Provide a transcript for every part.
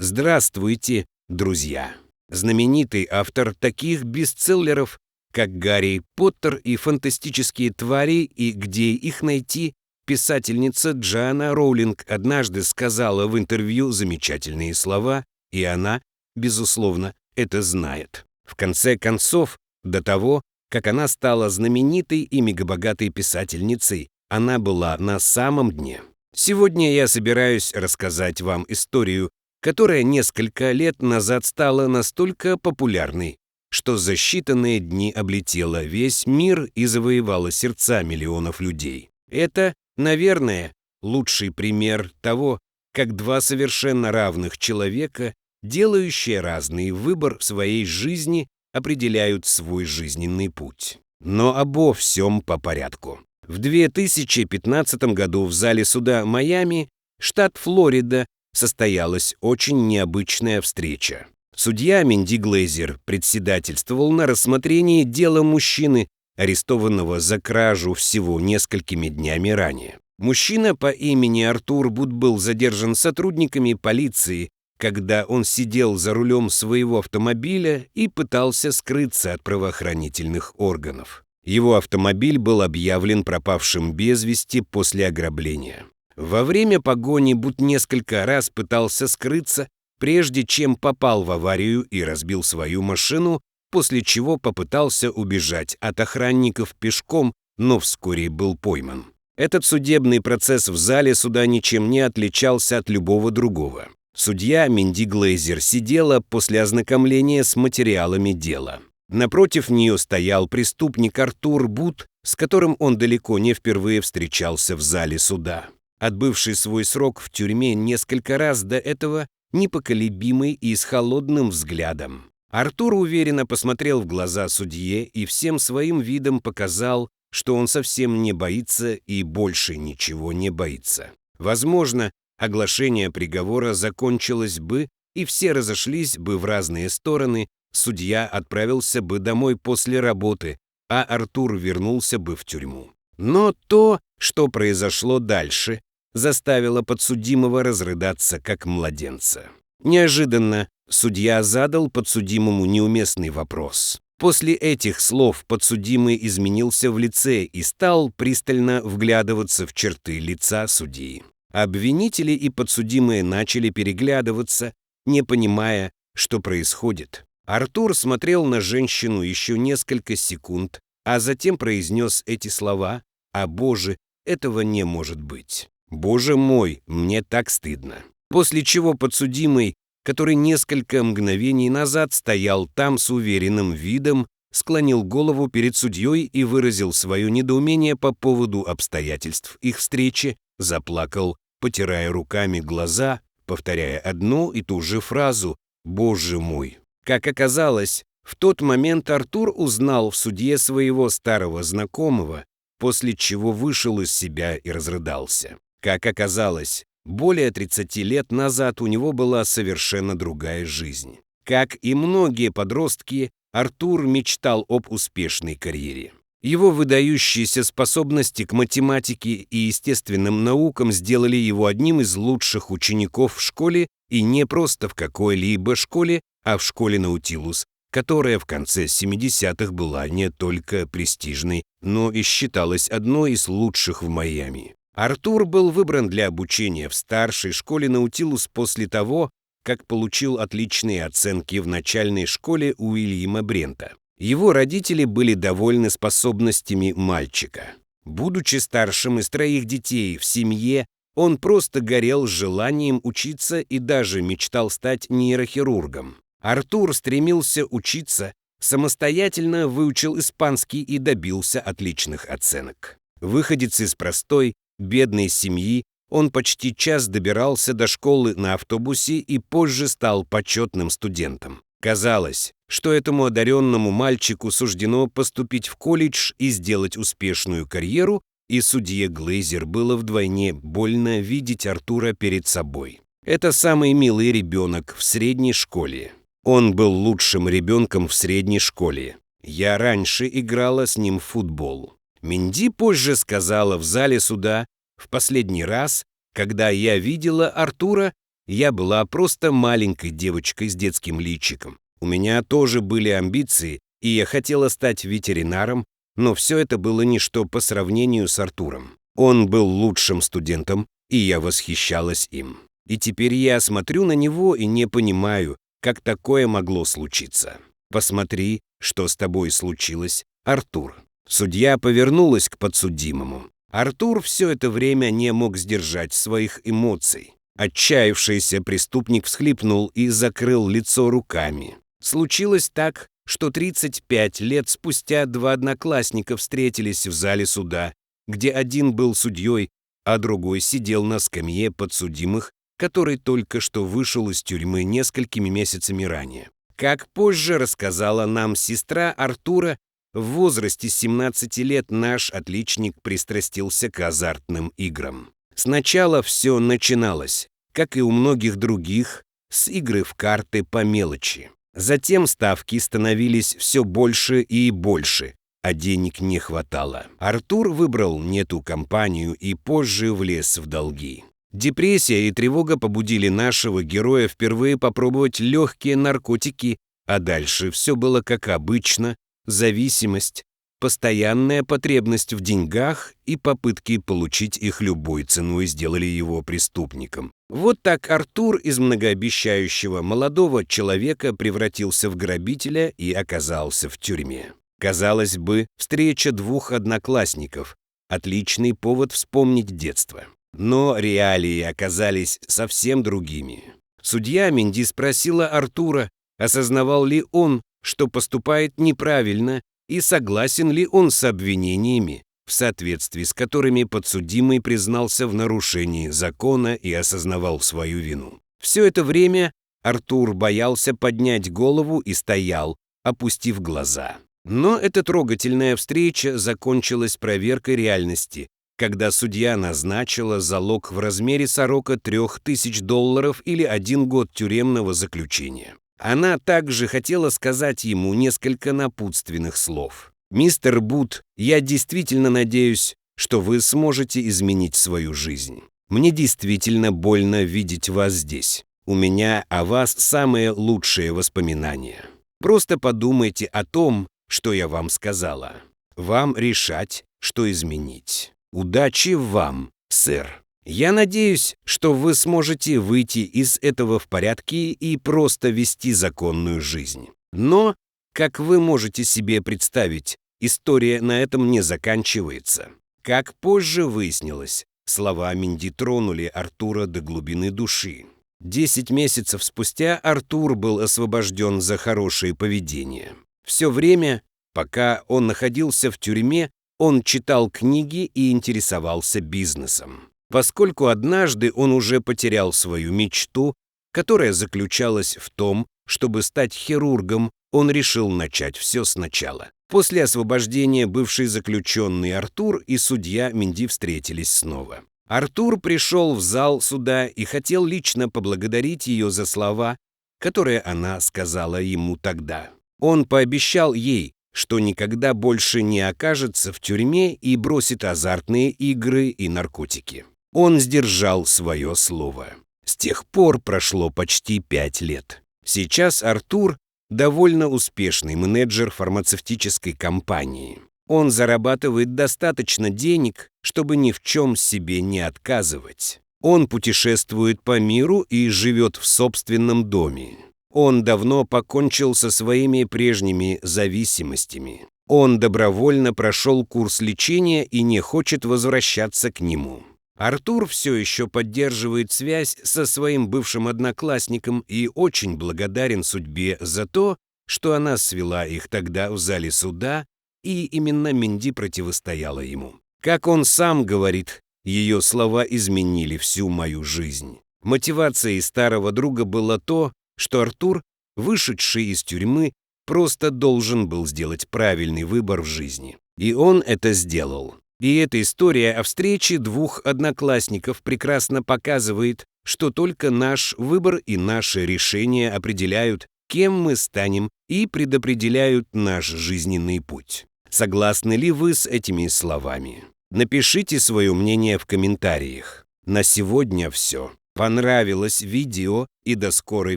Здравствуйте, друзья! Знаменитый автор таких бестселлеров, как «Гарри Поттер» и «Фантастические твари» и «Где их найти», писательница Джоанна Роулинг однажды сказала в интервью замечательные слова, и она, безусловно, это знает. В конце концов, до того, как она стала знаменитой и мегабогатой писательницей, она была на самом дне. Сегодня я собираюсь рассказать вам историю, которая несколько лет назад стала настолько популярной, что за считанные дни облетела весь мир и завоевала сердца миллионов людей. Это, наверное, лучший пример того, как два совершенно равных человека, делающие разный выбор в своей жизни, определяют свой жизненный путь. Но обо всем по порядку. В 2015 году в зале суда Майами, штат Флорида, состоялась очень необычная встреча. Судья Минди Глейзер председательствовал на рассмотрении дела мужчины, арестованного за кражу всего несколькими днями ранее. Мужчина по имени Артур Бут был задержан сотрудниками полиции, когда он сидел за рулем своего автомобиля и пытался скрыться от правоохранительных органов. Его автомобиль был объявлен пропавшим без вести после ограбления. Во время погони Бут несколько раз пытался скрыться, прежде чем попал в аварию и разбил свою машину, после чего попытался убежать от охранников пешком, но вскоре был пойман. Этот судебный процесс в зале суда ничем не отличался от любого другого. Судья Минди Глейзер сидела после ознакомления с материалами дела. Напротив нее стоял преступник Артур Бут, с которым он далеко не впервые встречался в зале суда. Отбывший свой срок в тюрьме несколько раз до этого, непоколебимый и с холодным взглядом. Артур уверенно посмотрел в глаза судье и всем своим видом показал, что он совсем не боится и больше ничего не боится. Возможно, оглашение приговора закончилось бы, и все разошлись бы в разные стороны, судья отправился бы домой после работы, а Артур вернулся бы в тюрьму. Но то, что произошло дальше, заставило подсудимого разрыдаться как младенца. Неожиданно судья задал подсудимому неуместный вопрос. После этих слов подсудимый изменился в лице и стал пристально вглядываться в черты лица судьи. Обвинители и подсудимые начали переглядываться, не понимая, что происходит. Артур смотрел на женщину еще несколько секунд, а затем произнес эти слова: «О Боже, этого не может быть! Боже мой, мне так стыдно!» После чего подсудимый, который несколько мгновений назад стоял там с уверенным видом, склонил голову перед судьей и выразил свое недоумение по поводу обстоятельств их встречи, заплакал, потирая руками глаза, повторяя одну и ту же фразу «Боже мой!». Как оказалось, в тот момент Артур узнал в судье своего старого знакомого, после чего вышел из себя и разрыдался. Как оказалось, более 30 лет назад у него была совершенно другая жизнь. Как и многие подростки, Артур мечтал об успешной карьере. Его выдающиеся способности к математике и естественным наукам сделали его одним из лучших учеников в школе, и не просто в какой-либо школе, а в школе Наутилус, которая в конце 70-х была не только престижной, но и считалась одной из лучших в Майами. Артур был выбран для обучения в старшей школе Наутилус после того, как получил отличные оценки в начальной школе Уильяма Брента. Его родители были довольны способностями мальчика. Будучи старшим из 3 детей в семье, он просто горел желанием учиться и даже мечтал стать нейрохирургом. Артур стремился учиться, самостоятельно выучил испанский и добился отличных оценок. Выходец из простой, бедной семьи, он почти час добирался до школы на автобусе и позже стал почетным студентом. Казалось, что этому одаренному мальчику суждено поступить в колледж и сделать успешную карьеру, и судье Глейзер было вдвойне больно видеть Артура перед собой. Это самый милый ребенок в средней школе. Он был лучшим ребенком в средней школе. Я раньше играла с ним в футбол. Минди позже сказала в зале суда: «В последний раз, когда я видела Артура, я была просто маленькой девочкой с детским личиком. У меня тоже были амбиции, и я хотела стать ветеринаром, но все это было ничто по сравнению с Артуром. Он был лучшим студентом, и я восхищалась им. И теперь я смотрю на него и не понимаю, как такое могло случиться. Посмотри, что с тобой случилось, Артур. Судья повернулась к подсудимому. Артур все это время не мог сдержать своих эмоций. Отчаявшийся преступник всхлипнул и закрыл лицо руками. Случилось так, что 35 лет спустя два одноклассника встретились в зале суда, где один был судьей, а другой сидел на скамье подсудимых, который только что вышел из тюрьмы несколькими месяцами ранее. Как позже рассказала нам сестра Артура, в возрасте 17 лет наш отличник пристрастился к азартным играм. Сначала все начиналось, как и у многих других, с игры в карты по мелочи. Затем ставки становились все больше и больше, а денег не хватало. Артур выбрал не ту компанию и позже влез в долги. Депрессия и тревога побудили нашего героя впервые попробовать легкие наркотики, а дальше все было как обычно: зависимость, постоянная потребность в деньгах и попытки получить их любой ценой сделали его преступником. Вот так Артур из многообещающего молодого человека превратился в грабителя и оказался в тюрьме. Казалось бы, встреча двух одноклассников – отличный повод вспомнить детство. Но реалии оказались совсем другими. Судья Минди спросила Артура, осознавал ли он, что поступает неправильно, и согласен ли он с обвинениями, в соответствии с которыми подсудимый признался в нарушении закона и осознавал свою вину. Все это время Артур боялся поднять голову и стоял, опустив глаза. Но эта трогательная встреча закончилась проверкой реальности, когда судья назначила залог в размере срока $3000 или 1 год тюремного заключения. Она также хотела сказать ему несколько напутственных слов. «Мистер Бут, я действительно надеюсь, что вы сможете изменить свою жизнь. Мне действительно больно видеть вас здесь. У меня о вас самые лучшие воспоминания. Просто подумайте о том, что я вам сказала. Вам решать, что изменить. Удачи вам, сэр. Я надеюсь, что вы сможете выйти из этого в порядке и просто вести законную жизнь. Но, как вы можете себе представить, история на этом не заканчивается. Как позже выяснилось, слова Минди тронули Артура до глубины души. 10 месяцев спустя Артур был освобожден за хорошее поведение. Все время, пока он находился в тюрьме, он читал книги и интересовался бизнесом. Поскольку однажды он уже потерял свою мечту, которая заключалась в том, чтобы стать хирургом, он решил начать все сначала. После освобождения бывший заключенный Артур и судья Минди встретились снова. Артур пришел в зал суда и хотел лично поблагодарить ее за слова, которые она сказала ему тогда. Он пообещал ей, что никогда больше не окажется в тюрьме и бросит азартные игры и наркотики. Он сдержал свое слово. С тех пор прошло почти 5 лет. Сейчас Артур – довольно успешный менеджер фармацевтической компании. Он зарабатывает достаточно денег, чтобы ни в чем себе не отказывать. Он путешествует по миру и живет в собственном доме. Он давно покончил со своими прежними зависимостями. Он добровольно прошел курс лечения и не хочет возвращаться к нему. Артур все еще поддерживает связь со своим бывшим одноклассником и очень благодарен судьбе за то, что она свела их тогда в зале суда, и именно Минди противостояла ему. Как он сам говорит, ее слова изменили всю мою жизнь. Мотивацией старого друга было то, что Артур, вышедший из тюрьмы, просто должен был сделать правильный выбор в жизни. И он это сделал. И эта история о встрече двух одноклассников прекрасно показывает, что только наш выбор и наши решения определяют, кем мы станем, и предопределяют наш жизненный путь. Согласны ли вы с этими словами? Напишите свое мнение в комментариях. На сегодня все. понравилось видео и до скорой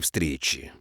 встречи.